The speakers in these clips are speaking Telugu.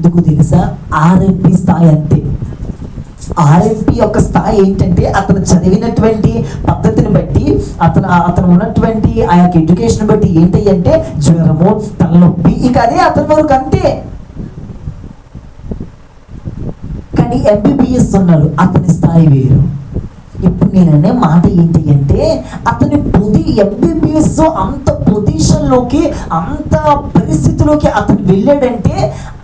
ఎందుకు తెలుసా? ఆర్ఎంపీ స్థాయి అంతే. ఆర్ఎంపీ యొక్క స్థాయి ఏంటంటే అతను చదివినటువంటి పద్ధతిని బట్టి, అతను ఉన్నటువంటి ఆ యొక్క ఎడ్యుకేషన్ బట్టి ఏంటి అంటే జ్వరము, తలనొప్పి, ఇక అదే అతని వరకు అంతే. కానీ ఎంబీబీఎస్ ఉన్నాడు, అతని స్థాయి వేరు. ఇప్పుడు నేను అనే మాట ఏంటి అంటే అతని ఎంబీబీఎస్ అంత పొజిషన్లోకి, అంత పరిస్థితిలోకి అతను వెళ్ళాడంటే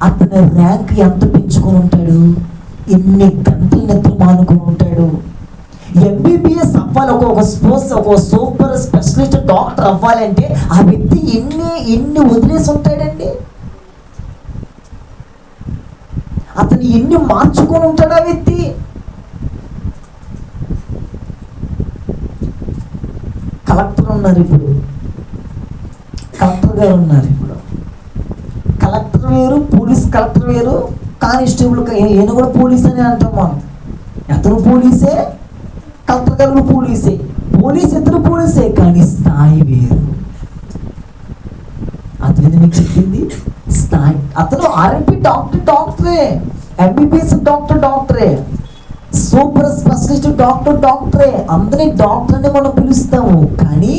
అతని ర్యాంక్ ఎంత పెంచుకొని ఉంటాడు, ఎన్ని గంటలు నిద్ర మానుకొని ఉంటాడు. ఎంబీబీఎస్ అవ్వాలి, ఒక సూపర్ స్పెషలిస్ట్ డాక్టర్ అవ్వాలంటే ఆ వ్యక్తి ఎన్ని వదిలేసి ఉంటాడండి, అతను ఎన్ని మార్చుకొని ఉంటాడు ఆ వ్యక్తి. కలెక్టర్ ఉన్నారు ఇప్పుడు, కలెక్టర్ గారు ఉన్నారు ఇప్పుడు. కలెక్టర్ వేరు, పోలీస్ కలెక్టర్ వేరు, కానిస్టేబుల్ ఈయన కూడా పోలీస్ అని అంటాం మనం. అతను పోలీసే, కలెక్టర్ గారు పోలీసే, పోలీస్ ఇద్దరు పోలీసే, కానీ స్థాయి వేరు. అతను మీకు చెప్పింది స్థాయి. అతను ఆర్ఎంపీ డాక్టరే, ఎంబీబీఎస్ డాక్టరే, సూపర్ స్పెషలిస్ట్ డాక్టరే, అందరినీ డాక్టర్ అని మనం పిలుస్తాము. కానీ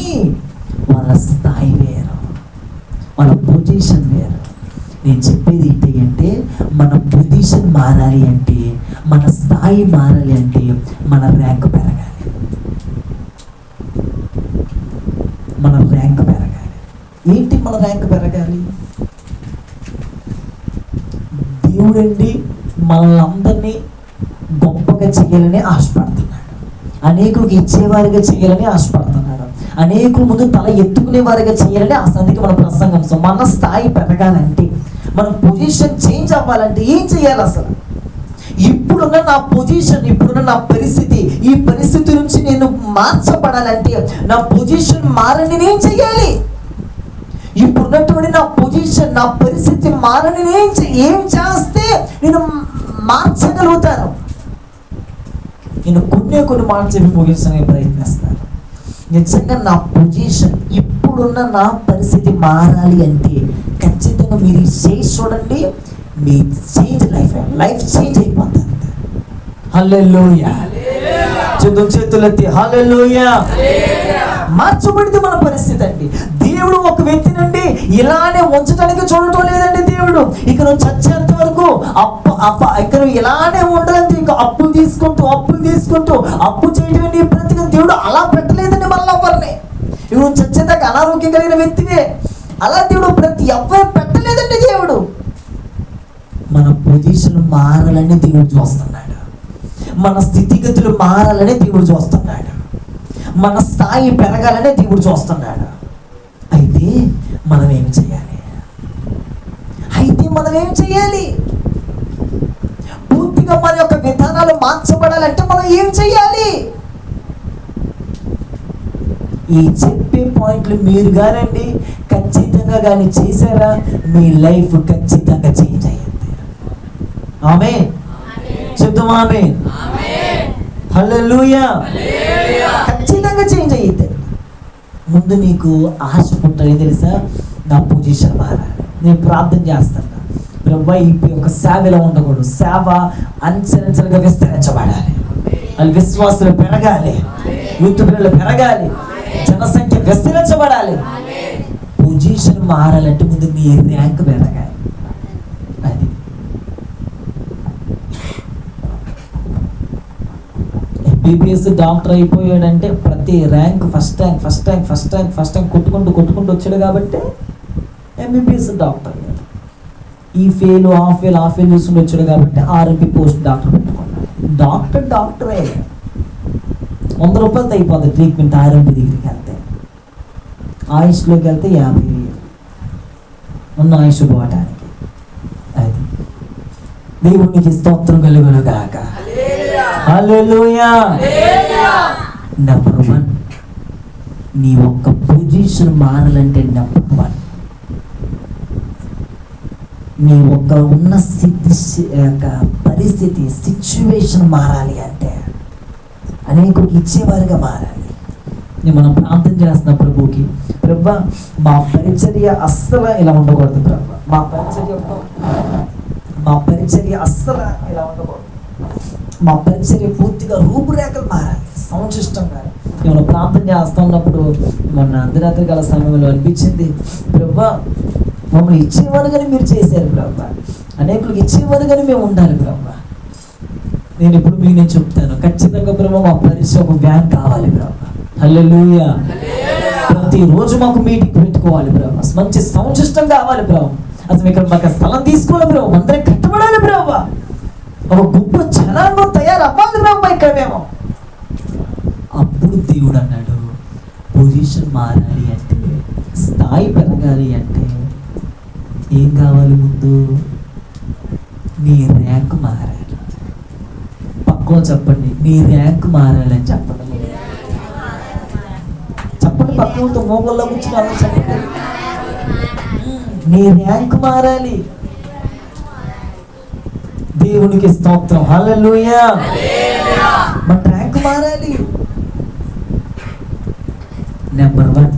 వాళ్ళ స్థాయి వేరు, వాళ్ళ పొజిషన్ వేరు. నేను చెప్పేది ఏంటి అంటే మన పొజిషన్ మారాలి అంటే, మన స్థాయి మారాలి అంటే మన ర్యాంక్ పెరగాలి, మన ర్యాంక్ పెరగాలి. ఏంటి మన ర్యాంక్ పెరగాలి? దేవుడండి మనల్ని అందరినీ గొప్పగా చేయాలని ఆశపడుతున్నాడు, అనేకులకు ఇచ్చేవారిగా చేయాలని ఆశపడుతున్నాడు, అనేకుల ముందు తల ఎత్తుకునే వారిగా చేయాలని అందుకే మన ప్రసంగం. సో మన స్థాయి పెరగాలంటే, మన పొజిషన్ చేంజ్ అవ్వాలంటే ఏం చేయాలి? అసలు ఇప్పుడున్న నా పొజిషన్, ఇప్పుడున్న నా పరిస్థితి, ఈ పరిస్థితి నుంచి నేను మార్చబడాలంటే, నా పొజిషన్ మారని నేను చేయాలి. ఇప్పుడున్నటువంటి నా పొజిషన్, నా పరిస్థితి మారని ఏం చేస్తే నేను మార్చగలుగుతాను? నేను కొన్ని మార్చే ముగించడానికి ప్రయత్నిస్తాను. నిజంగా నా పొజిషన్, ఇప్పుడున్న నా పరిస్థితి మారాలి అంటే ఖచ్చితంగా మీరు చేసి చూడండి, మీ లైఫ్ చేంజ్ అయిపోతుంది. హల్లెలూయా, చేతులెత్తి హల్లెలూయా. మార్చబడితే మన పరిస్థితి అండి. దేవుడు ఒక వ్యక్తి నుండి ఇలానే ఉంచడానికి చూడటం లేదండి. దేవుడు ఇక నువ్వు చచ్చేంత వరకు ఇక నువ్వు ఇలానే ఉండాలంటే ఇక అప్పులు తీసుకుంటూ అప్పు చేయడం నీ బ్రతికి దేవుడు అలా పెట్టలేదండి. మళ్ళీ ఎవరిని ఇక నువ్వు చచ్చేదాకా అనారోగ్యం కలిగిన వ్యక్తివే, అలా దేవుడు ప్రతి ఎవరు పెట్టలేదండి. దేవుడు మన పొజిషన్ మారాలని దేవుడు చూస్తున్నాడు, మన స్థితిగతులు మారాలని దేవుడు చూస్తున్నాడు, మన స్థాయి పెరగాలని దేవుడు చూస్తున్నాడు. అయితే మనం ఏం చేయాలి? పూర్తిగా మన యొక్క విధానాలు మార్చబడాలంటే మనం ఏం చేయాలి? ఈ చెప్పే పాయింట్లు మీరు కానండి ఖచ్చితంగా కానీ చేశారా, మీ లైఫ్ ఖచ్చితంగా చేంజ్ అయ్యింది. ఆమేన్, చెప్తాం ఆమేన్, హల్లెలూయా. ఖచ్చితంగా చేంజ్ అయ్యింది. ముందు నీకు ఆశ పుట్టాలి, తెలుసా? నా పొజిషన్ మారాలి. నేను ప్రార్థన చేస్తాను, ప్రభువా ఈ యొక్క సేవ ఇలా ఉండకూడదు, సేవ అంచెలంచెలుగా విస్తరించబడాలి, వాళ్ళు విశ్వాసులు పెరగాలి, యూత్ పిల్లలు పెరగాలి, జనసంఖ్య విస్తరించబడాలి. పొజిషన్ మారాలంటే ముందు మీ ర్యాంక్ పెరగాలి. అది ఎంబీబీఎస్ డాక్టర్ అయిపోయాడంటే ప్రతి ర్యాంక్ ఫస్ట్ ర్యాంక్ కొట్టుకుంటూ వచ్చాడు కాబట్టి ఎంబీబీఎస్ డాక్టర్ అయ్యాడు. ఈ ఫెయిల్ చూసుకుంటూ వచ్చాడు కాబట్టి ఆర్ఎంపీ పోస్ట్ డాక్టర్ పెట్టుకున్నాడు. డాక్టరే 100 రూపాయలతో అయిపోతుంది ట్రీట్మెంట్. ఆర్ఎంపీ దగ్గరికి వెళ్తే ఆయుష్లోకి వెళ్తే 50,000 ఉన్న ఆయుష్ పోవటానికి. అది దేవునికి స్తోత్రం కలుగును గాక. హల్లెలూయా. నెంబర్ 1, నీ ఒక్క పొజిషన్ మారాలంటే నెంబర్ 1 నీ ఒక్క ఉన్న పరిస్థితి సిచ్యువేషన్ మారాలి అంటే అనేకులకు ఇచ్చేవారుగా మారాలి. నేను మనం ప్రార్థన చేస్తున్న ప్రభుకి, ప్రభా మా పరిచర్య అస్సలు ఇలా ఉండకూడదు ప్రభా, మా పరిచర్య మా పరిచర్య అస్సలు ఇలా ఉండకూడదు. మా పరిచర్య పూర్తిగా రూపురేఖలు మారాలి, సంశిష్టంగా. ఏమైనా ప్రార్థన చేస్తూ ఉన్నప్పుడు మొన్న అర్ధరాత్రి కాల సమయంలో అనిపించింది, ప్రభువా మమ్మల్ని ఇచ్చేవారుగానే మీరు చేశారు ప్రభువా, అనేకులకు ఇచ్చేవారుగానే మేము ఉండాలి ప్రభువా. నేను ఇప్పుడు మీకు నేను చెప్తాను, ఖచ్చితంగా ప్రభువా మా పరిచయ ఒక వ్యాన్ కావాలి ప్రభువా. హల్లెలూయా. ప్రతిరోజు మాకు మీటింగ్ పెట్టుకోవాలి ప్రభువా, మంచి సంశిష్టం కావాలి ప్రభువా. అసలు ఇక్కడ మాకు స్థలం తీసుకోవాలి ప్రభువా, అందరం కట్టబడాలి ప్రభువా, ఒక గొప్ప జనాంగం తయారవ్వాలి ప్రభువా ఇక్కడ మేము. అప్పుడు దేవుడు అన్నాడు, పొజిషన్ మారాలి అంటే, స్థాయి పెరగాలి అంటే ఏం కావాలి? ముందు నీ ర్యాంక్ మారాలి. పక్కన చెప్పండి, నీ ర్యాంక్ మారాలి అని చెప్పండి. చెప్పండి, పక్కనతో మోగల్లో కూర్చుని చెప్పండి, నీ ర్యాంక్ మారాలి. దేవునికి స్తోత్రం, హల్లెలూయా. మన ర్యాంక్ మారాలి. నెంబర్ 1,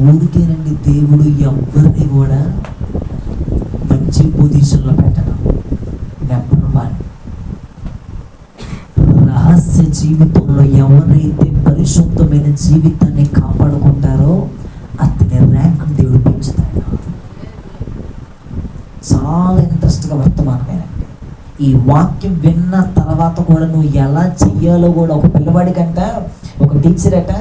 ఊరికేనండి దేవుడు ఎవరిని కూడా మంచి పొజిషన్లో పెట్టడం. నెంబర్ 1, రహస్య జీవితంలో ఎవరైతే పరిశుద్ధమైన జీవితాన్ని కాపాడుకుంటారో అతని ర్యాంక్ దేవుడు పెంచుతాడు. చాలా ఇంట్రెస్ట్గా వర్తమానమేనండి. ఈ వాక్యం విన్న తర్వాత కూడా నువ్వు ఎలా చెయ్యాలో కూడా, ఒక పిల్లవాడికంట ఒక టీచర్ అట,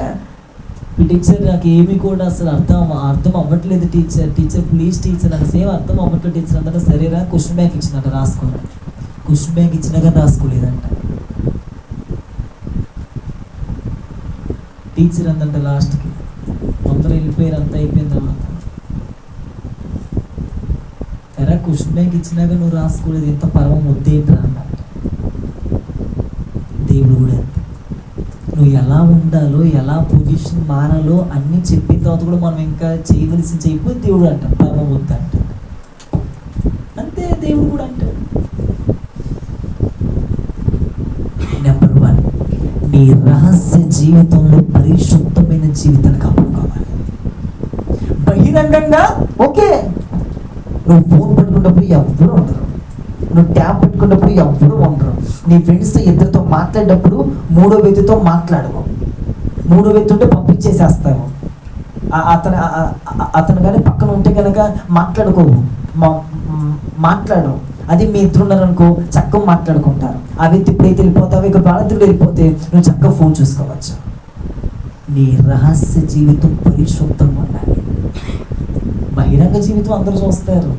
ఈ టీచర్ నాకు ఏమి కూడా అసలు అర్థం అవ్వట్లేదు టీచర్ ప్లీజ్ టీచర్ నాకు సేమ్ అర్థం అవ్వట్లేదు టీచర్ అంతా. సరేరా క్వశ్చన్ బ్యాంక్ ఇచ్చిందంట, రాసుకోండి. క్వశ్చన్ బ్యాంక్ ఇచ్చినాక రాసుకోలేదంట. టీచర్ అందంట లాస్ట్కి, అందరూ వెళ్ళిపోయారు, అంతా అయిపోయిన తర్వాత, ఎరా క్వశ్చన్ బ్యాంక్ ఇచ్చినాక నువ్వు రాసుకోలేదు, ఎంత పర్వం వద్దేంట్రా అన్నట్టు. దేవుడు కూడా నువ్వు ఎలా ఉండాలో, ఎలా పొజిషన్ మారాలో అన్నీ చెప్పిన తర్వాత కూడా మనం ఇంకా చేయవలసి చేయకపోతే దేవుడు అంట పర్వం వద్దు అంట. అంతే, దేవుడు కూడా అంటాడు. నెంబర్ 1, నీ రహస్య జీవితంలో పరిశుద్ధమైన జీవితాన్ని కాపాడుకోవాలి. బహిరంగంగా ఓకే, నువ్వు ఫోన్ పట్టుకున్నప్పుడు ఎవ్వరూ ఉండరు, నువ్వు ట్యాబ్ పెట్టుకున్నప్పుడు ఎవ్వరూ ఉండరు, నీ ఫ్రెండ్స్తో ఇద్దరితో మాట్లాడేటప్పుడు 3వ వ్యక్తితో మాట్లాడవు, 3వ వ్యక్తి ఉంటే పంపించేసేస్తావు, అతను కానీ పక్కన ఉంటే కనుక మాట్లాడుకోవు, మాట్లాడవు. అది మీ ఇద్దరు ఉన్నారనుకో చక్కగా మాట్లాడుకుంటారు. ఆ వ్యక్తి ఎప్పుడైతే వెళ్ళిపోతావో, ఇక బాధితుడు వెళ్ళిపోతే నువ్వు చక్కగా ఫోన్ చూసుకోవచ్చు. నీ రహస్య జీవితం పరిశుద్ధంగా ఉండాలి. బహిరంగ జీవితం అందరూ చూస్తారు,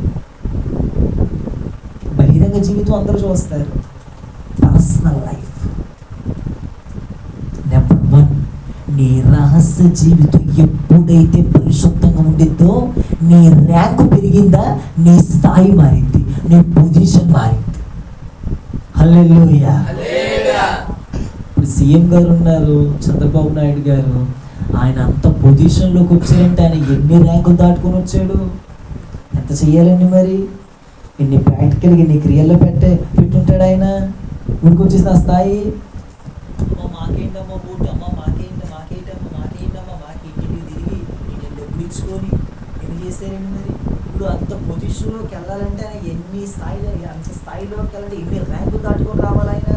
బహిరంగ జీవితం అందరూ చూస్తారు. Personal life. నెంబర్ 1, నీ రహస్య జీవితం ఎప్పుడైతే పరిశుద్ధంగా ఉండిద్దో నీ ర్యాంకు పెరిగిందా, నీ స్థాయి మారింది, నీ పొజిషన్ మారింది. హల్లెలూయా. ఇప్పుడు సీఎం గారు ఉన్నారు, చంద్రబాబు నాయుడు గారు. ఆయన అంత పొజిషన్లోకి వచ్చారంటే ఆయన ఎన్ని ర్యాంకులు దాటుకొని వచ్చాడు. ఎంత చెయ్యాలండి మరి, ఎన్ని ప్రాక్టికల్గా ఎన్ని క్రియల్లో పెట్టుంటాడు ఆయన. ఉడికొచ్చేసిన స్థాయి. మాకేంటమ్మా బూట్, అమ్మ మాకేంటమ్మా మాకేంటి తిరిగి నేను డబ్బులు ఇచ్చుకొని ఎన్ని చేశారండి మరి. ఇప్పుడు అంత పొజిషన్లోకి వెళ్ళాలంటే ఆయన ఎన్ని స్థాయిలో, అంత స్థాయిలోకి వెళ్ళాలంటే ఎన్ని ర్యాంకులు దాటుకొని రావాలి. ఆయన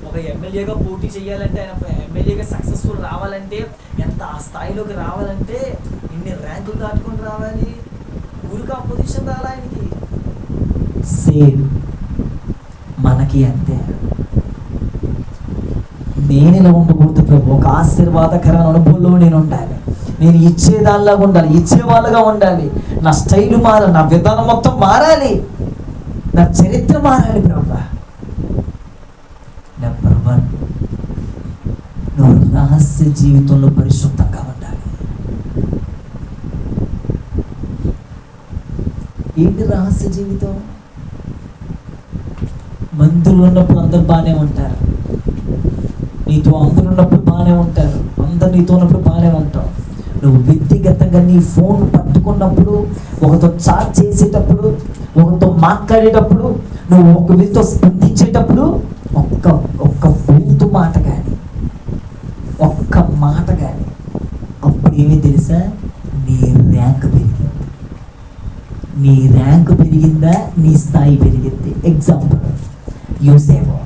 ఒక ఎమ్మెల్యేగా పోటీ చేయాలంటే, ఆయన ఎమ్మెల్యేగా సక్సెస్ఫుల్ రావాలంటే, ఎంత ఆ స్థాయిలోకి రావాలంటే ఎన్ని ర్యాంకులు దాటుకొని రావాలి. ఊరికి ఆ పొజిషన్ రావాలి ఆయనకి. సేమ్ మనకి అంతే. నేను ఇలా ఉండకూడదు ప్రభు, ఒక ఆశీర్వాదకరమైన అనుభవంలో నేను ఉండాలి, నేను ఇచ్చేదానిలాగా ఉండాలి, ఇచ్చేవాళ్ళగా ఉండాలి, నా స్టైల్ మారాలి, నా విధానం మొత్తం మారాలి, నా చరిత్ర మారాలి ప్రభు. నెంబర్ 1, నువ్వు రహస్య జీవితంలో పరిశుద్ధంగా ఉండాలి. ఏంటి రహస్య జీవితం? మందులు ఉన్నప్పుడు అందరు బాగానే ఉంటారు, నీతో అందరు ఉన్నప్పుడు బాగానే ఉంటారు, అందరు నీతో ఉన్నప్పుడు బాగానే ఉంటావు. నువ్వు వ్యక్తిగతంగా నీ ఫోన్ పట్టుకున్నప్పుడు, ఒకరితో చాట్ చేసేటప్పుడు, ఒకరితో మాట్లాడేటప్పుడు, నువ్వు ఒక వ్యక్తితో స్పందించేటప్పుడు ఒక్క బూతు మాట కానీ, ఒక్క మాట కానీ, అప్పుడు ఏమీ తెలుసా, నీ ర్యాంక్ పెరిగింది. నీ ర్యాంక్ పెరిగిందా, నీ స్థాయి పెరిగింది. ఎగ్జాంపుల్ యోసేపు.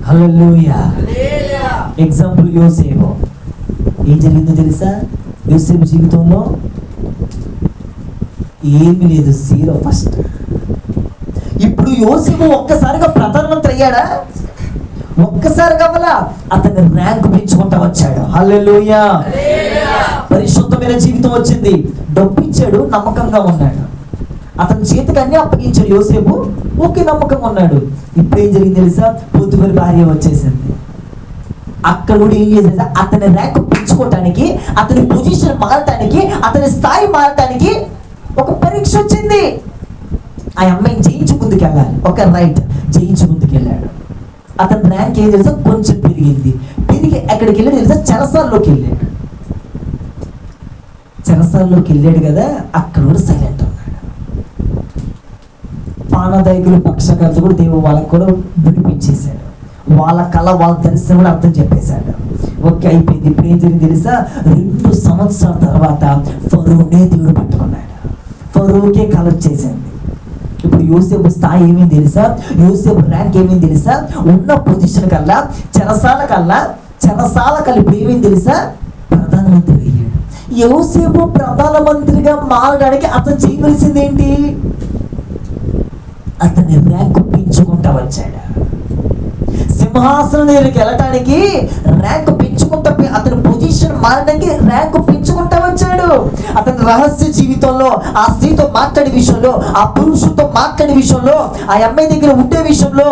హల్లెలూయా. ఎగ్జాంపుల్ యోసేపు. ఏం జరిగిందో తెలుసా? యోసేపు జీవితంలో ఏమీ లేదు, 0 ఫస్ట్. ఇప్పుడు యోసేపు ఒక్కసారిగా ప్రధానమంత్రి అయ్యాడా? ఒక్కసారి కావాలా, అతని ర్యాంక్ పెంచుకుంటా వచ్చాడు. హల్లెలూయా. పరిశుద్ధమైన జీవితం వచ్చింది. డబ్బు ఇచ్చాడు, నమ్మకంగా ఉన్నాడు. అతని చేతికి అన్ని అప్పగించాడు యోసేపు, ఓకే నమ్మకంగా ఉన్నాడు. ఇప్పుడు ఏం జరిగింది తెలుసా? పొత్తిఫెర భార్య వచ్చేసింది. అక్కడ కూడా ఏం చేసేది, అతని ర్యాంక్ పెంచుకోవటానికి, అతని పొజిషన్ మారటానికి, అతని స్థాయి మారటానికి ఒక పరీక్ష వచ్చింది. ఆ అమ్మాయిని జయించి ముందుకెళ్ళాలి. ఒక రైట్ జయించి ముందుకెళ్ళాడు. అతని ర్యాంక్ ఏం తెలుసా? కొంచెం పెరిగింది. పెరిగి ఎక్కడికి వెళ్ళాడు తెలుసా? చెరసాల్లోకి వెళ్ళాడు. చెరసాల్లోకి వెళ్ళాడు కదా, అక్కడ కూడా సైలెంట్ ఉన్నాడు. పానదైకులు పక్షకర్త కూడా దేవుడు వాళ్ళకు కూడా విడిపించేశాడు. వాళ్ళ కళ, వాళ్ళ దర్శనం కూడా అర్థం చెప్పేశాడు. ఓకే అయిపోయింది. ఇప్పుడు ఏం జరిగింది తెలుసా? 2 సంవత్సరాల తర్వాత ఫరోనే దేవుడు పట్టుకున్నాడు. ఫరోకే కళ వచ్చేసింది. ఇప్పుడు యోసేపు స్థాయి ఏమేమి తెలుసా? యోసేపు ర్యాంక్ ఏమేమి తెలుసా? ఉన్న పొజిషన్ కల్లా చెరసాల కలిపి ఏమేమి తెలుసా? ప్రధానమంత్రి అయ్యాడు. యోసేపు ప్రధానమంత్రిగా మారడానికి అతను చేయవలసింది ఏంటి? అతని ర్యాంక్ పెంచుకుంటా వచ్చాడు. సింహాసనం దగ్గరికి వెళ్ళటానికి ర్యాంక్ పెంచుకుంటా, అతని పొజిషన్ మారడానికి ర్యాంక్ పెంచుకుంటా వచ్చాడు. అతని రహస్య జీవితంలో ఆ స్త్రీతో మాట్లాడే విషయంలో, ఆ పురుషుతో మాట్లాడే విషయంలో, ఆ అమ్మాయి దగ్గర ఉండే విషయంలో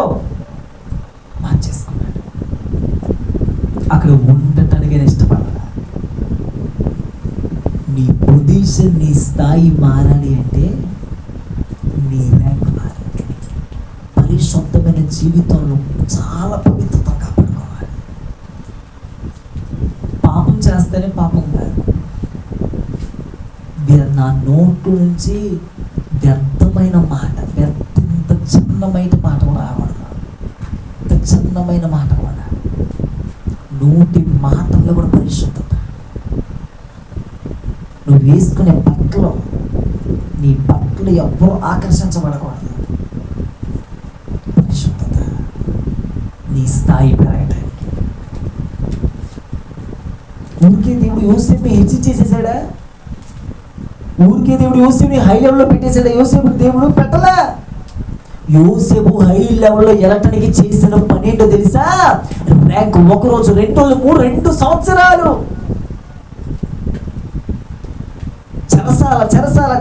మార్చేసుకున్నాడు. అక్కడ ఉండటానికి ఇష్టపడాలి. నీ పొజిషన్, నీ స్థాయి మారాలి అంటే నీ ర్యాంక్ మారాలి. పరిశుద్ధమైన జీవితంలో చాలా పవిత్రత కాపాడుకోవాలి. పాపం చేస్తేనే పాపం కాదు. నా నోటు నుంచి వ్యర్థమైన మాట, ఇంత చిన్నమైన మాట కూడా రాకూడదు. ఇంత చిన్నమైన మాట కూడా, నోటి మాటల్లో కూడా పరిశుద్ధత. నువ్వు వేసుకునే బట్టలు, నీ బట్టలు ఎవ్వరూ ఆకర్షించబడకూడదు. పరిశుద్ధత నీ స్థాయి పెరగటానికి. ఊరికే దేవుడు యోసేపుని హెచ్చించేసేసాడా? ఊరికే దేవుడు యోసేపుని హై లెవెల్లో పెట్టేశాడా? యోసేపు దేవుడు పెట్టలా. యోసేపు హై లెవెల్లో వెళ్ళటానికి చేసిన పని ఏంటో తెలుసా? ర్యాంక్ 1 రోజు, 2 రోజులు, 2 సంవత్సరాలు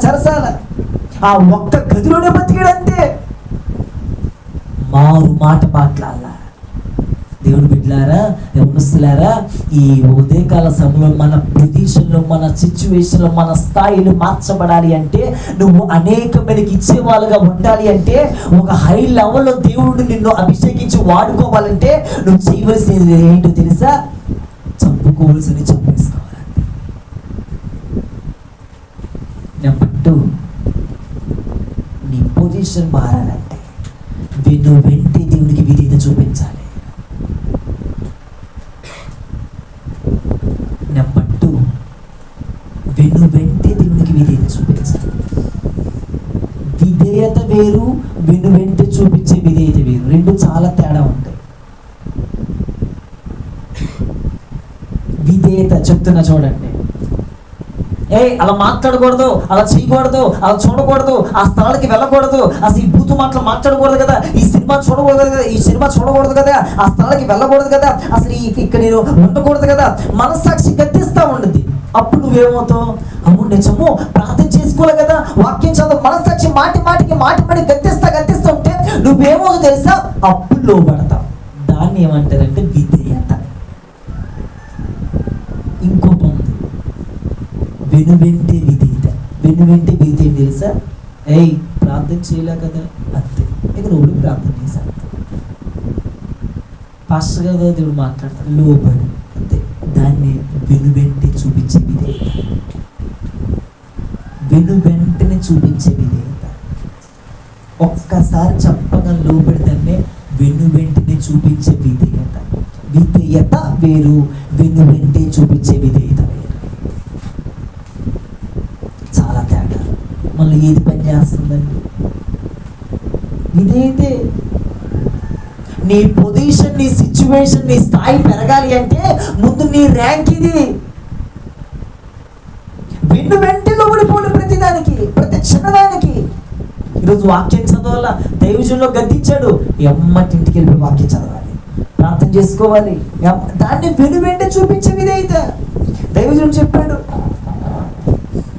చెరసాల ఆ ఒక్క గదిలోనే బతికాడు అంతే. మారు మాట మాట్లాడాల. దేవుడు బిడ్డలారా, యవనస్తులారా, ఈ ఉదయకాల సమయంలో మన పొజిషన్లో, మన సిచ్యువేషన్లో, మన స్థాయిలు మార్చబడాలి అంటే, నువ్వు అనేక మందికి ఇచ్చేవాళ్ళుగా ఉండాలి అంటే, ఒక హై లెవెల్లో దేవుడు నిన్ను అభిషేకించి వాడుకోవాలంటే నువ్వు చేయవలసింది ఏంటో తెలుసా? చంపుకోవలసింది చంపేసుకోవాలి. నెంబర్ 2, నీ పొజిషన్ మారాలంటే వెంటే దేవుడికి విధేయత చూపించాలి. నెంబర్ 2, వెంటే దేవుడికి విధేయత చూపించాలి. విధేయత వేరు, వెంటే చూపించే విధేయత వేరు. 2 చాలా తేడా ఉంటాయి. విధేయత చెప్తున్నా చూడండి. అలా మాట్లాడకూడదు, అలా చేయకూడదు, అలా చూడకూడదు, ఆ స్థలానికి వెళ్ళకూడదు, అసలు ఈ బూతు మాటలు మాట్లాడకూడదు కదా, ఈ సినిమా చూడకూడదు కదా, ఆ స్థలానికి వెళ్ళకూడదు కదా, అసలు ఇక్కడ నేను ఉండకూడదు కదా. మనస్సాక్షి గద్దిస్తూ ఉండదు. అప్పుడు నువ్వేమవుతావు? అమ్ము నిజము, ప్రార్థన చేసుకోలే కదా, వాక్యం చదువు, మనస్సాక్షి మాటి గద్దిస్తా ఉంటే నువ్వేమవుతావు తెలుసా? అప్పుడు లోబడతావు. దాన్ని ఏమంటారంటే విధేయత. ఇంకోటి ఉంది, వెంటే విధేయత. వెంటే విధేయత తెలుసా? ప్రార్థన చేయలే కదా అంతే, ఇక నువ్వు ప్రార్థన చేశాను, పాస్టర్ కదా దేవుడు మాట్లాడతాడు, లోబడి అంతే. దాన్ని వెంటే చూపించే విధేయత. వెంటనే చూపించే విధేయత. ఒక్కసారి చెప్పగా లోబడితేనే వెంటనే చూపించే విధేయత. విధేయత వేరు, వెంటే చూపించే విధేయత వేరు. మనలో ఏది పని చేస్తుందండి? ఇదైతే నీ పొజిషన్, నీ సిచ్యువేషన్, నీ స్థాయి పెరగాలి అంటే ముందు నీ ర్యాంక్ ఇది. వెంటనే లోబడిపోవాలి ప్రతిదానికి, ప్రతి చిన్నదానికి. ఈరోజు వాక్యం చదవాల, దైవజనంలో గద్దించాడు, ఎమ్మటి ఇంటికి వెళ్ళి వాక్యం చదవాలి, ప్రార్థన చేసుకోవాలి. దాన్ని వెంటే చూపించే విధేయత. దైవజనం చెప్పాడు,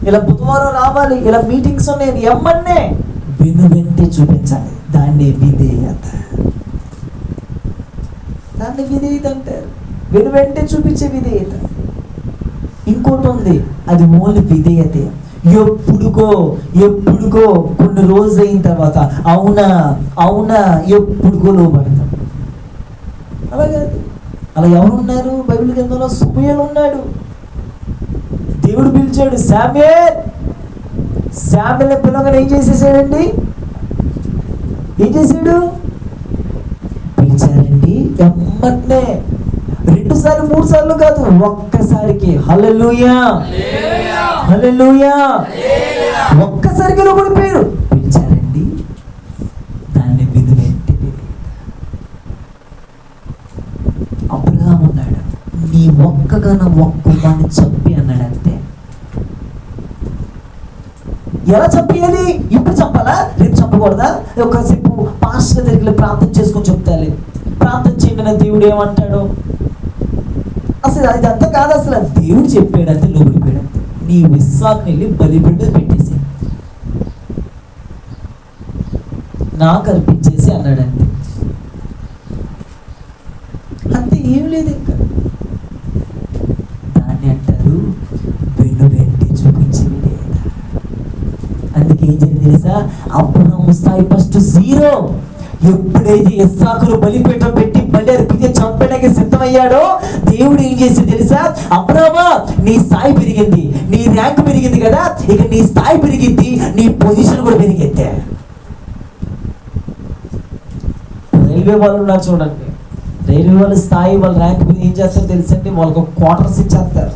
ఇలా బుధవారం రావాలి, ఇలా మీటింగ్స్ ఉన్నాయి, ఎమ్మన్నే వెంటే చూపించాలి. దాన్ని విధేయత, దాన్ని విధేయత అంటారు. వెంటే చూపించే విధేయత. ఇంకోటి ఉంది, అది ఓన్లీ విధేయతే. ఎప్పుడుకో కొన్ని రోజులు అయిన తర్వాత అవునా అవునా ఎప్పుడుకో లోబడతాం. అలాగే అలా ఎవరున్నారు బైబిల్ గ్రంథంలో? సమూయేలు ఉన్నాడు. దేవుడు పిలిచాడు, శామ్యూయేల్ పిల్లగానే ఏం చేసేసాడండి? ఏం చేశాడు? పిలిచారండి, ఎమ్మన్నే 2 సార్లు 3 సార్లు కాదు, ఒక్కసారికి. హల్లెలూయా హల్లెలూయా. ఒక్కసారికి లోబడిపోయారు. పిలిచారండి, దాన్ని విధులేంటి? అబ్రహాం ఉన్నాడు, నీ ఒక్కగాన ఒక్కగాని చంపి అన్నాడంతే. ఎలా చంపేయాలి? ఇప్పుడు చంపాలా? రేపు చంపకూడదా? ఒకసేపు పాస్టర్ దగ్గర ప్రార్థన చేసుకొని చెప్తాలి. ప్రార్థన చేయండి, దేవుడు ఏమంటాడు? అసలు అది అంతా కాదు, అసలు దేవుడు చెప్పాడంతే, లోబడిపోయాడంతే. నీ విశ్వాసం వెళ్ళి బలిబిడ్డ పెట్టేసి నాకు అర్పించేసి అన్నాడంతే. అంతే, ఏం లేదు ఇంకా. దాన్ని అంటారు వెంటి చూపించి విధేయత. అందుకే ఏం జరిగింది తెలుసా? అబ్రహాము స్థాయి ఫస్ట్ 0. ఎప్పుడైతే ఇస్సాకును బలిపీఠం పెట్టి బలి అర్పించి చంపడానికి సిద్ధమయ్యాడో దేవుడు ఏం చేసి తెలుసా? అబ్రహామా, నీ స్థాయి పెరిగింది, నీ ర్యాంక్ పెరిగింది కదా, ఇక నీ స్థాయి పెరిగింది, నీ పొజిషన్ కూడా పెరిగింది. రైల్వే వాళ్ళు ఉన్నారు చూడండి, రైల్వే వాళ్ళ స్థాయి, వాళ్ళ ర్యాంక్ మీద ఏం చేస్తారో తెలుసండి? వాళ్ళకు క్వార్టర్స్ ఇచ్చేస్తారు.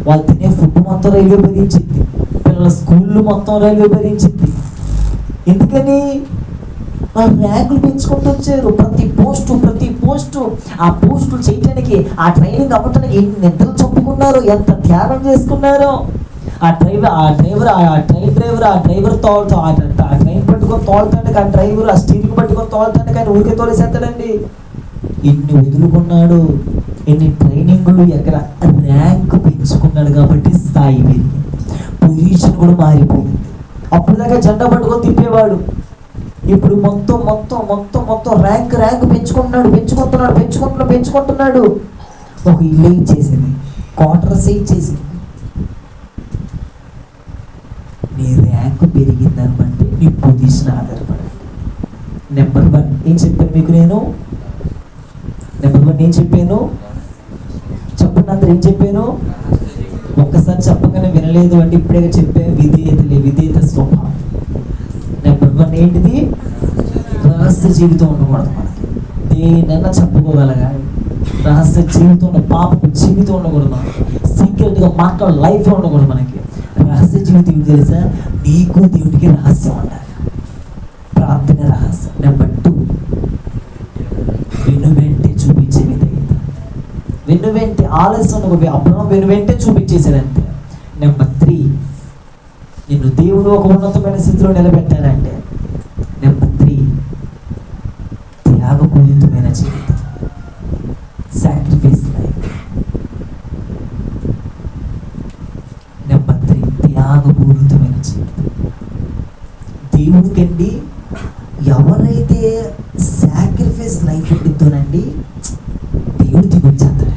వాళ్ళు తినే ఫుడ్ మొత్తం రైల్వే భరించింది, పిల్లల స్కూళ్ళు మొత్తం రైల్వే భరించింది. ఎందుకని? వాళ్ళు ర్యాంకులు పెంచుకుంటూ వచ్చారు. ప్రతి పోస్టు ఆ పోస్టులు చేయటానికి, ఆ ట్రైనింగ్ అవ్వటానికి ఎన్ని నిద్రలు చంపుకున్నారు, ఎంత త్యాగం చేసుకున్నారు. ఆ ట్రైన్ డ్రైవర్ తోలుతా, ఆ ట్రైన్ పట్టుకొని తోలుతాడు, ఆ డ్రైవర్ ఆ స్టీరింగ్ పట్టుకొని తోలుతాడు, కానీ ఊరికే తోలేసేస్తాడండి. ఎన్ని వదులుకున్నాడు, ఎన్ని ట్రైనింగ్లు, ఎక్కడ ర్యాంక్ పెంచుకున్నాడు కాబట్టి స్థాయి పెరిగింది, పొజిషన్ కూడా మారిపోయింది. అప్పుడు దాకా జెండా పట్టుకొని తిప్పేవాడు, ఇప్పుడు మొత్తం ర్యాంక్ పెంచుకుంటున్నాడు. ఒక ఇల్లు ఇచ్చేసింది, క్వార్టర్స్ ఇచ్చేసింది. నీ ర్యాంక్ పెరిగిందనమంటే నీ పొజిషన్ ఆధారపడి. నెంబర్ 1 ఏం చెప్పాను మీకు? నెంబర్ 1 ఏం చెప్పాను? చెప్పండి అందరూ, ఏం చెప్పాను? ఒక్కసారి చెప్పగానే వినలేదు అంటే ఇప్పుడే చెప్పా. విధేయత స్వభావం. నెంబర్ 1 ఏంటిది? రహస్య జీవితం ఉండకూడదు మనకి. దేనైనా చెప్పుకోగలగాలి. రహస్య జీవితం, పాపపు జీవితం ఉండకూడదు మనకి. సీక్రెట్గా మాట్లాడే లైఫ్ ఉండకూడదు మనకి. రహస్య జీవితం ఏం తెలుసా? నీకు దేవుడికి రహస్యం ఉండాలి, ప్రార్థన రహస్యం. నెంబర్ 2 వెంటే చూపించే విధేయత. వెంటే ఆలస్యం అబ్రహాం వెంటే చూపించేసాడంతే. నెంబర్ 3 నిన్ను దేవుడు ఒక ఉన్నతమైన స్థితిలో నిలబెట్టాడంటే. నెంబర్ 3 త్యాగపూరితమైన జీవితం, సాక్రిఫైస్ లైఫ్. నెంబర్ 3 త్యాగపూరితమైన జీవితం. దేవుడికండి ఎవరైతే సాక్రిఫైస్ లైఫ్ ఉంటుందోనండి, దేవుడు దిగుచేస్తాడండి.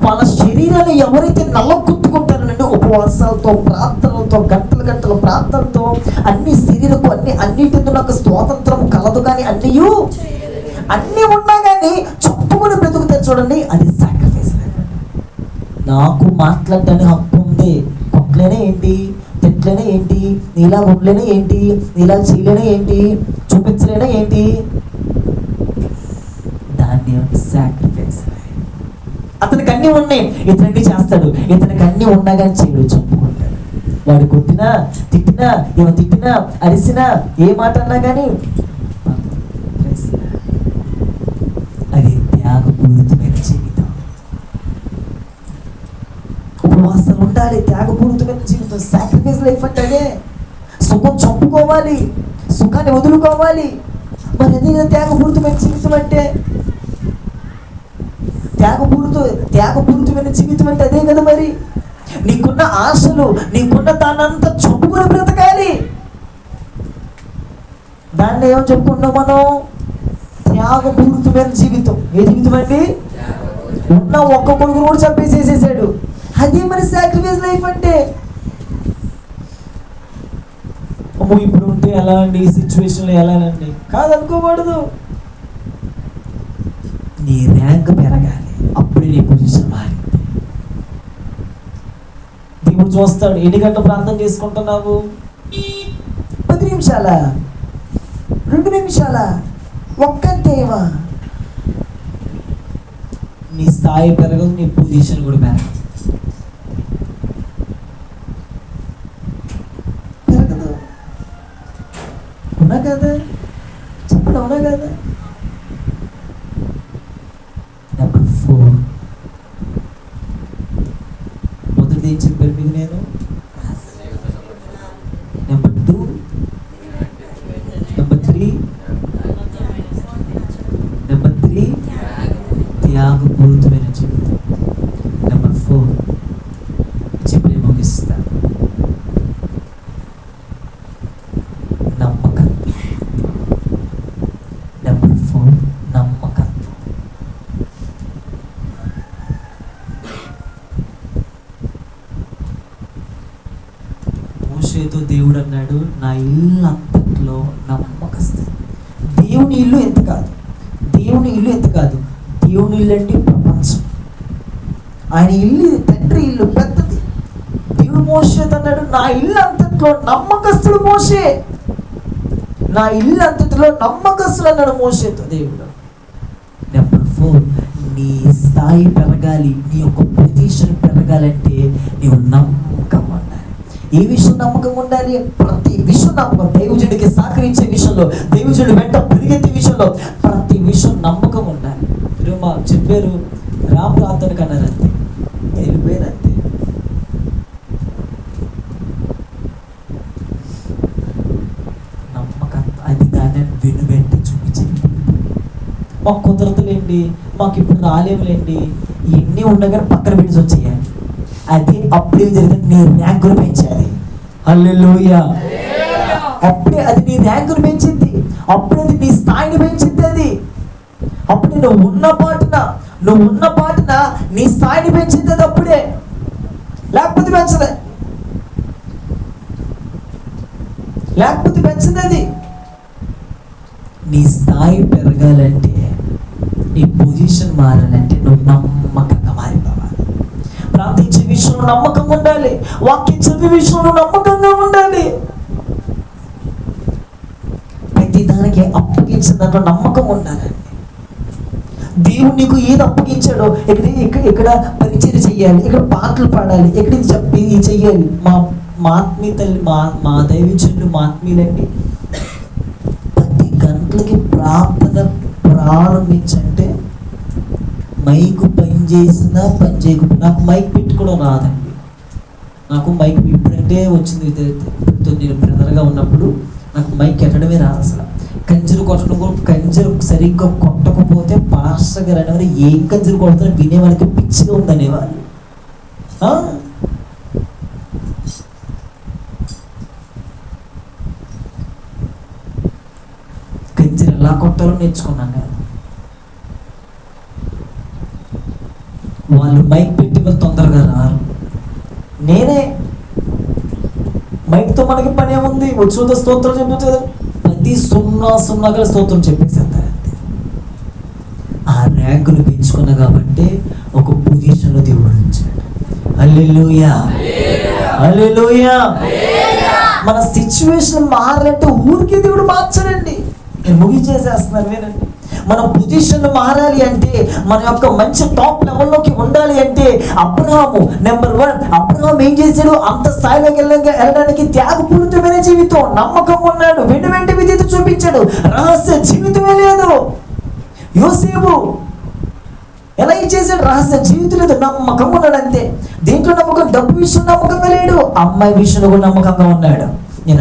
వాళ్ళ శరీరాన్ని ఎవరైతే నల్లగొట్టుకుంటారనండి, ఉపవాసాలతో, ప్రార్థనలతో, గంటల ప్రార్థనతో, అన్ని శరీరకు అన్నిటితో నాకు స్వాతంత్రం కలదు, కానీ అన్నీ ఉన్నా కానీ చెప్పుకుని బ్రతుకుతారు చూడండి, అది సాక్రిఫైస్. నాకు మాట్లాడడానికి హక్కు ఉంది, కొట్లేనే ఏంటి, తిట్లేనే ఏంటి, నీలా ఉండలేనే ఏంటి, నీలా చేయలేనే ఏంటి, చూపించలేనే ఏంటి, దాన్ని సాక్రిఫైస్. అతనికి అన్నీ ఉన్నాయి, ఇతనికి చేస్తాడు, ఇతనికి అన్నీ ఉన్నా కానీ చేయడు, చెప్పుకుంటాడు. వాడు కొట్టినా తిట్టినా ఏమో తిట్టినా అరిసినా ఏ మాట అన్నా కానీ అది త్యాగపూరితమైన జీవితం. ఉపవాసాలు ఉండాలి, త్యాగపూరితమైన జీవితం. సాక్రిఫైస్ లైఫ్ అంటే అదే. సుఖం చంపుకోవాలి, సుఖాన్ని వదులుకోవాలి. మరి అదే కదా త్యాగపూరితమైన జీవితం అంటే. త్యాగపూరితమైన జీవితం అంటే అదే కదా. మరి నీకున్న ఆశలు, నీకున్న దానంతా చంపుకొని బ్రతకాలి. దాన్ని ఏమో చెప్పుకుంటాం మనం? త్యాగపూరితమైన జీవితం. ఏ జీవితం అండి? ఉన్న ఒక్క కొడుకును కూడా చంపేసేసేసాడు. అదే మరి సాక్రిఫైస్ లైఫ్ అంటే. అమ్మో ఇప్పుడు ఉంటే ఎలా అండి, ఈ సిచ్యువేషన్లో ఎలానండి కాదనుకోకూడదు. నీ ర్యాంక్ పెరగాలి, అప్పుడే నీ పొజిషన్ మారింది. దేవుడు చూస్తాడు, ఎన్ని గంటలు ప్రార్థన చేసుకుంటున్నావు? 10 నిమిషాలా, 2 నిమిషాలా, ఒక్కంతేమా? నీ స్థాయి పెరగదు, నీ పొజిషన్ కూడా పెరగదు. అవునా కదా? చెప్పండి, అవునా కదా? నెంబర్ 4 మొదటిది ఏం చెప్పారు మీకు నేను? నెంబర్ 2, నెంబర్ 3 త్యాగపూరితమైన జీవితం. నెంబర్ 4 చెప్పి ముగిస్తా, నమ్మకత్వం. నెంబర్ 4 నమ్మకత్వం. మోషేతో దేవుడు అన్నాడు, నా ఇల్లు అంతట్లో నమ్మకస్తుడు. దేవుని ఇల్లు ఎంత కాదు, దేవుని ఇల్లు ఎంత కాదు. దేవుని ఇల్లు అంటే ప్రపంచం. ఆయన ఇల్లు, తండ్రి ఇల్లు పెద్దది. దేవుడు మోషేతో అన్నాడు, నా ఇల్లు అంతట్లో నమ్మకస్తుడు మోషే. నా ఇల్లు అంతట్లో నమ్మకస్తుడు అన్నాడు మోషేతో దేవుడు. నెంబర్ 4 నీ స్థాయి పెరగాలి, నీ యొక్క పొజిషన్ పెరగాలంటే నీవు నమ్మకం ఉండాలి. ఏ విషయం నమ్మకం ఉండాలి? ప్రతి విషయం నమ్మకం. దైవజనుడికి సహకరించే విషయంలో, దైవజనుడు వెంట పరిగెత్తే విషయంలో ప్రతి విషయం నమ్మకం ఉండాలి. మా చెప్పారు రామ్ ప్రార్థనకు అన్నారంతే, వెళ్ళిపోయారంతే. నమ్మకం అది దాన్ని వెనువెంట చూపించింది. మాకు కుదరతులేండి, మాకు ఇప్పుడు రాలేములేండి, ఇవన్నీ ఉండగానే పక్కన పెట్టి వచ్చేయాలి. అది అప్పుడే జరిగితే నీ ర్యాంకులు పెంచాలి. హల్లెలూయా. అప్పుడే అది నీ ర్యాంకులు పెంచింది, అప్పుడే అది నీ స్థాయిని పెంచింది. అది అప్పుడే నువ్వు ఉన్న పాటున నీ స్థాయిని పెంచింది. అది అప్పుడే, లేకపోతే పెంచదు. అది నీ స్థాయి పెరగాలంటే, నీ పొజిషన్ మారాలంటే నువ్వు నమ్మకంగా మారిపోవాలి. ప్రార్థించే విషయంలో నమ్మకంగా ఉండాలి, వాక్యం చదివే విషయంలో నమ్మకంగా ఉండాలి. ప్రతి దానికి అప్పగించిన దాంట్లో నమ్మకం ఉండాలండి. దేవుడు నీకు ఏది అప్పగించాడో, ఇక్కడ పరిచయం చెయ్యాలి, ఇక్కడ పాటలు పాడాలి, ఇక్కడ చెప్పి చెయ్యాలి. మా ఆత్మీయ తల్లి, మా దైవజనులు, మా ఆత్మీయులండి 10 గంటలకి ప్రార్థన ప్రారంభించంటే మైకు పని చేసినా పని చేయకపోయినా, నాకు మైక్ పెట్టుకోవడం రాదండి. నాకు మైక్ ఇప్పుడంటే వచ్చింది, నేను బ్రదర్గా ఉన్నప్పుడు నాకు మైక్ ఎక్కడమే రాదు అసలు. కంజరు కొట్టడం కూడా, కంజరు సరిగ్గా కొట్టకపోతే పాస్టర్ గారు అనేవారు, ఏం కంజరు కొడుతున్నా వినేవాళ్ళకి పిచ్చిగా ఉందనేవాళ్ళు. కంజరు ఎలా కొట్టాలో నేర్చుకున్నాను నేను. వాళ్ళు మైక్ పెట్టి వాళ్ళు తొందరగా రారు. నేనే మైక్తో మనకి పని ఏముంది, వచ్చి స్తోత్రం చెప్తుంది, 10:00 స్తోత్రం చెప్పేసేస్తారు. ఆ ర్యాంకులు పెంచుకున్నా కాబట్టి ఒక పొజిషన్లో దేవుడు ఉంచాడు. హల్లెలూయా, హల్లెలూయా. మన సిచ్యువేషన్ మారాలంటే ఊరికే దేవుడు మార్చాడండి. నేను ముగించేసేస్తున్నాను, వినండి. మన పొజిషన్ మారాలి అంటే, మన యొక్క మంచి టాప్ లెవెల్లోకి ఉండాలి అంటే అంటే అబ్రహాము నెంబర్ 1. అబ్రహాం ఏం చేశాడు? అంత స్థాయిలోకి వెళ్ళడానికి త్యాగపూరితమైన జీవితం, నమ్మకం ఉన్నాడు, వెంట విధేయత చూపించాడు. రహస్య జీవితమే లేదు. యోసేపు ఎలా ఇచ్చేసాడు? రహస్య జీవితం లేదు, నమ్మకంగా ఉన్నాడు అంతే. దేంట్లో నమ్మకం? డబ్బు విషయం నమ్మకంగా లేడు, అమ్మాయి విషయంలో కూడా నమ్మకంగా ఉన్నాడు. నేను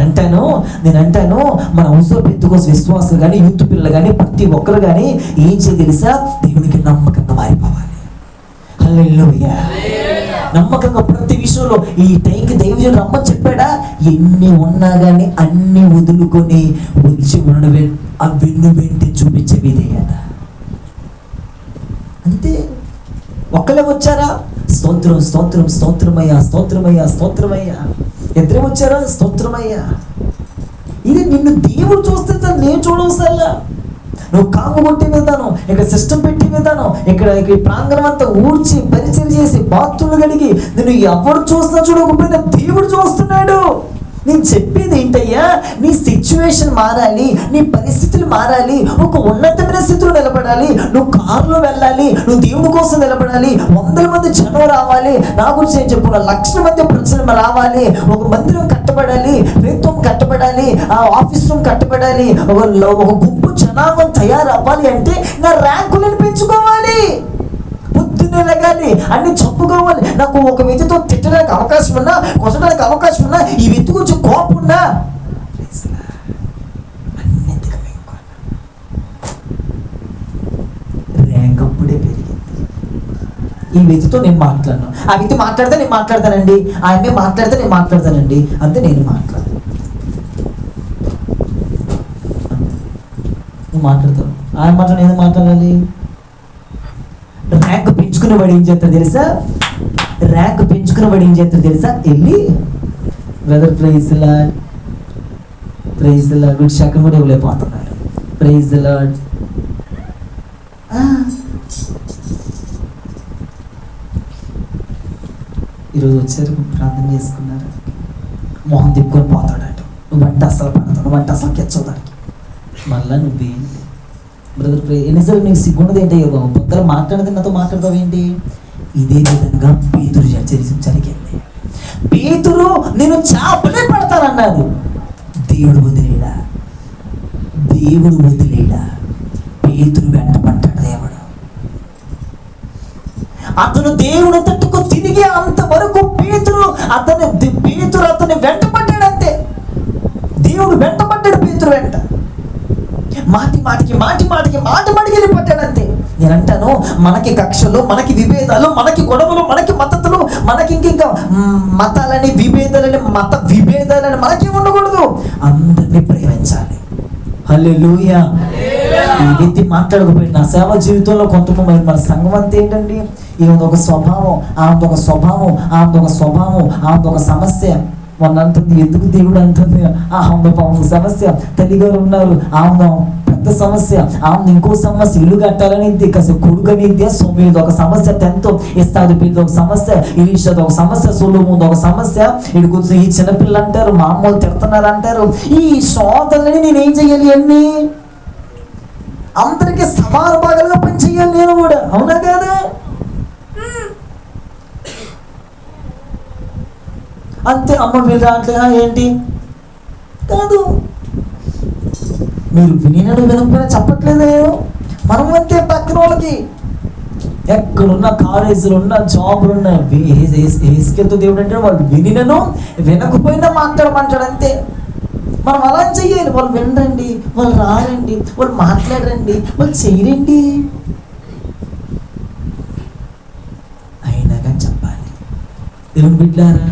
అంటాను మన అవసరం పెట్టుకోసం విశ్వాసులు కానీ యూత్ పిల్లలు కానీ ప్రతి ఒక్కరు కానీ ఏం చేయాలి తెలుసా? దేవునికి నమ్మకంగా మారిపోవాలి. హల్లెలూయా. నమ్మకంగా ప్రతి విషయంలో ఈ టైంకి దైవజనుడు రమ్మని చెప్పాడా? ఎన్ని ఉన్నా కానీ అన్ని వదులుకొని వచ్చి ఆ వెంటే చూపించే విధేయత అంతే. ఒక్కలే వచ్చారా? స్తోత్రం స్తోత్రం స్తోత్రమయ్యా స్తోత్రమయ్యా స్తోత్రమయ్యా. ఇద్దరే వచ్చారా? స్తోత్రమయ్యా. ఇది నిన్ను దేవుడు చూస్తే నేను చూడవసల్లా. నువ్వు కాము కొట్టే విధానం, ఇక్కడ సిస్టమ్ పెట్టే విధానం, ఇక్కడ ప్రాంగణం అంతా ఊడ్చి పరిచయం చేసి బాత్రూమ్లు కడిగి నిన్ను ఎవరు చూస్తున్నా చూడకపోయినా దేవుడు చూస్తున్నాడు. నేను చెప్పేది ఏంటయ్యా? నీ సిచ్యువేషన్ మారాలి, నీ పరిస్థితులు మారాలి, ఒక ఉన్నతమైన స్థితిలో నిలబడాలి, నువ్వు కారులో వెళ్ళాలి, నువ్వు దేవుడి కోసం నిలబడాలి, 100 మంది జనం రావాలి, నా గురించి నేను చెప్పుకున్నా 1,00,000 మంది ప్రజలు రావాలి, ఒక మందిరం కట్టబడాలి, వేత్వం కట్టబడాలి, ఆ ఆఫీస్ రూమ్ కట్టబడాలి, ఒక గుంపు జనాంగం తయారవ్వాలి అంటే నా ర్యాంకులను పెంచుకోవాలి, పొద్దున్నే లెగాలి, అన్ని చెప్పుకోవాలి. నాకు ఒక వ్యక్తితో తిట్టడానికి అవకాశం ఉన్నా, కొట్టడానికి అవకాశం ఉన్నా, ఈ వ్యక్తి గురించి కోపం ఉన్నా ర్యాంక్ అప్పుడే పెరిగింది. ఈ వ్యక్తితో నేను మాట్లాడను, ఆ వ్యక్తి మాట్లాడితే నేను మాట్లాడతానండి, ఆయన మాట్లాడితే నేను మాట్లాడతానండి, అంతే. నేను మాట్లాడతాను, నువ్వు మాట్లాడతావు, ఆయన మాట్లాడి నేను మాట్లాడాలి. ర్యాంక్ పెంచుకున్న వాడు ఏం చేస్తాడు తెలుసా? వెళ్ళి బ్రదర్ ప్రైజ్ లార్డ్ వీడు శకం కూడా ఇవ్వలేకపోతున్నాడు. Praise lord. ఈరోజు వచ్చారు, ప్రార్థన చేసుకున్నారు, మొహం తిప్పుకొని పోతాడట. నువ్వంటే అసలు పడతావు, నువ్వంటే అసలు కెచ్చవుతానికి. మళ్ళా నువ్వే బ్రదర్ ప్రే ఎన్నిసార్లు నీకు సిగ్గున్నది ఏంటి? పొద్దున మాట్లాడితే నాతో మాట్లాడతావు ఏంటి? ఇదే విధంగా పేతురు జరిగింది. పేతురు నేను చేపలే పడతానన్నాడు. దేవుడు వదిలేడా? పేతురు వెంట పడ్డాడు దేవుడు. అతను దేవుడు తట్టుకు తిరిగి అంతవరకు పేతురు అతని వెంట పడ్డాడు అంతే. దేవుడు వెంట పడ్డాడు పేతురు వెంట. మాటికి వెళ్ళిపోతాడంతే. నేను అంటాను, మనకి కక్షలు, మనకి విభేదాలు, మనకి గొడవలు, మనకి మద్దతులు, మనకి ఇంకా మతాలని మత విభేదాలని మనకి ఉండకూడదు. అందరినీ ప్రేమించాలి. హల్లెలూయా. ఈ వ్యక్తి మాట్లాడకపోయింది. నా సేవ జీవితంలో కొంతమంది మన సంఘం అంతా ఏంటండి, ఈమెదొక స్వభావం, ఆమెదొక స్వభావం, ఆమెదొక సమస్య. మొన్న అంటుంది, ఎందుకు దేవుడు అంటుంది, ఆమె పాపం సమస్య, తల్లిగారు ఉన్నారు, ఆమె పెద్ద సమస్య, ఆమె ఇంకో సమస్య, ఇల్లు కట్టాలని కాసేపు కొడుకనిద్దే, సొమ్మిది ఒక సమస్య, 10th ఇస్తాది పిల్లది ఒక సమస్య, ఇలిషది ఒక సమస్య, సొలొమోను ఒక సమస్య. ఇటు కొంచెం ఈ చిన్నపిల్లలు అంటారు, మా అమ్మ తిడుతున్నారు అంటారు. ఈ సోదరులని నేనేం చెయ్యాలి? అన్ని అందరికీ సమాన భాగాలుగా పని చెయ్యాలి నేను కూడా, అవునా కాదా? అంతే. అమ్మ వీళ్ళు రావట్లేదా ఏంటి? కాదు, మీరు వినకపోయినా చెప్పట్లేదు. మనం అంతే. పక్కన వాళ్ళకి ఎక్కడున్న కాలేజీలు ఉన్న జాబులు ఉన్న హెస్కేల్తో దేవుడు అంటే వాళ్ళు వినకపోయినా మాట్లాడమంటాడు అంతే. మనం అలా చెయ్యాలి. వాళ్ళు వినరండి, వాళ్ళు రారండి, వాళ్ళు మాట్లాడరండి, వాళ్ళు చేయరండి, అయినా కానీ చెప్పాలి. దేవుని బిడ్డారా,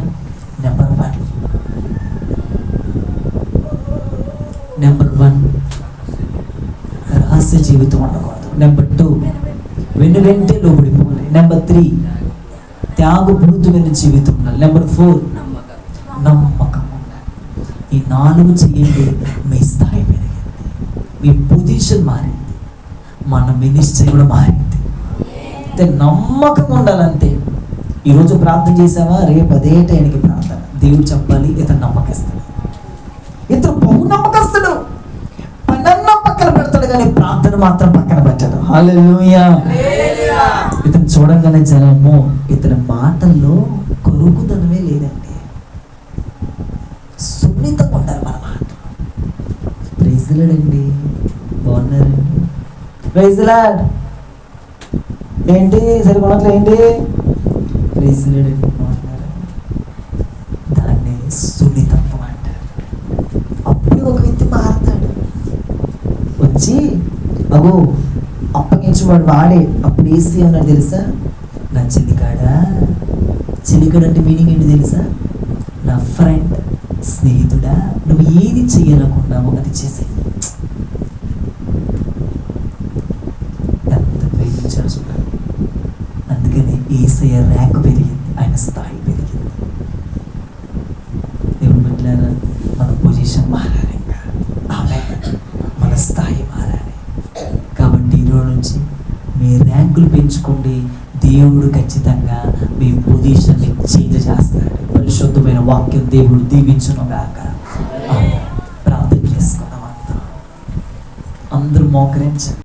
నెంబర్ 1 రహస్య జీవితం ఉండకూడదు. నెంబర్ 2 వెంటే లోబడిపోవాలి. నెంబర్ 3 త్యాగపూరితమైన జీవితం ఉండాలి. నెంబర్ 4 నమ్మకం ఉండాలి. ఈ 4 చేయండి, మీ స్థాయి పెరిగింది, మీ పొజిషన్ మారింది, మన మినిస్ట్రీ కూడా మారింది. అంటే నమ్మకం ఉండాలంతే. ఈరోజు ప్రార్థన చేసావా, రేపు అదే టైంకి ప్రార్థన. దేవుడు చెప్పాలి, ఇతను నమ్మకస్తాడు, ఇతను బహు నమ్మకస్తుడు, పనన్నా పక్కన పెడతాడు, ఉంటాడు కానీ ప్రార్థన మాత్రం పక్కన పెట్టాడు. హల్లెలూయా. ఇతను చూడగానే జనము ఇతని మాటల్లో కొరుకుదనమే లేదండి. సున్నితంగా ఉంటారు మన మాట. ప్రైజ్ ది లార్డ్ అండి. బాగున్నారండి? Praise the lord. ఏంటి సరికొనట్లు ఏంటి? ప్రైజ్ ది లార్డ్ అండి. బాగున్నారండి? దాన్ని సున్నితత్వం అంటారు. అప్పుడు ఒక వ్యక్తి మారుతాడు, వచ్చి అగో అప్పగించేవాడు వాడే. అప్పుడు ఏసీ అన్నాడు తెలుసా? నా చిలికాడా. చిలికాడు అంటే మీనింగ్ ఏంటి తెలుసా? నా ఫ్రెండ్, స్నేహితుడా, నువ్వు ఏది చేయాలనుకున్నావో అది చేసే. ఎంత ప్రేమించాడు చూడాలి. అందుకని యేసయ్య ర్యాంక్ పెరిగింది, ఆయన స్థాయి పెరిగింది. దేవుడు బిడ్డలారా, మన పొజిషన్ మారాలి, ఇంకా మన స్థాయి మారాలి. కాబట్టి ఈరోజు నుంచి మీ ర్యాంకులు పెంచుకోండి. దేవుడు ఖచ్చితంగా మీ పొజిషన్ని చేంజ్ చేస్తాడు. పరిశుద్ధమైన వాక్యం దేవుడు దీవించునుగాక. ప్రార్థన చేసుకున్నాం. అందరూ మోకరించండి.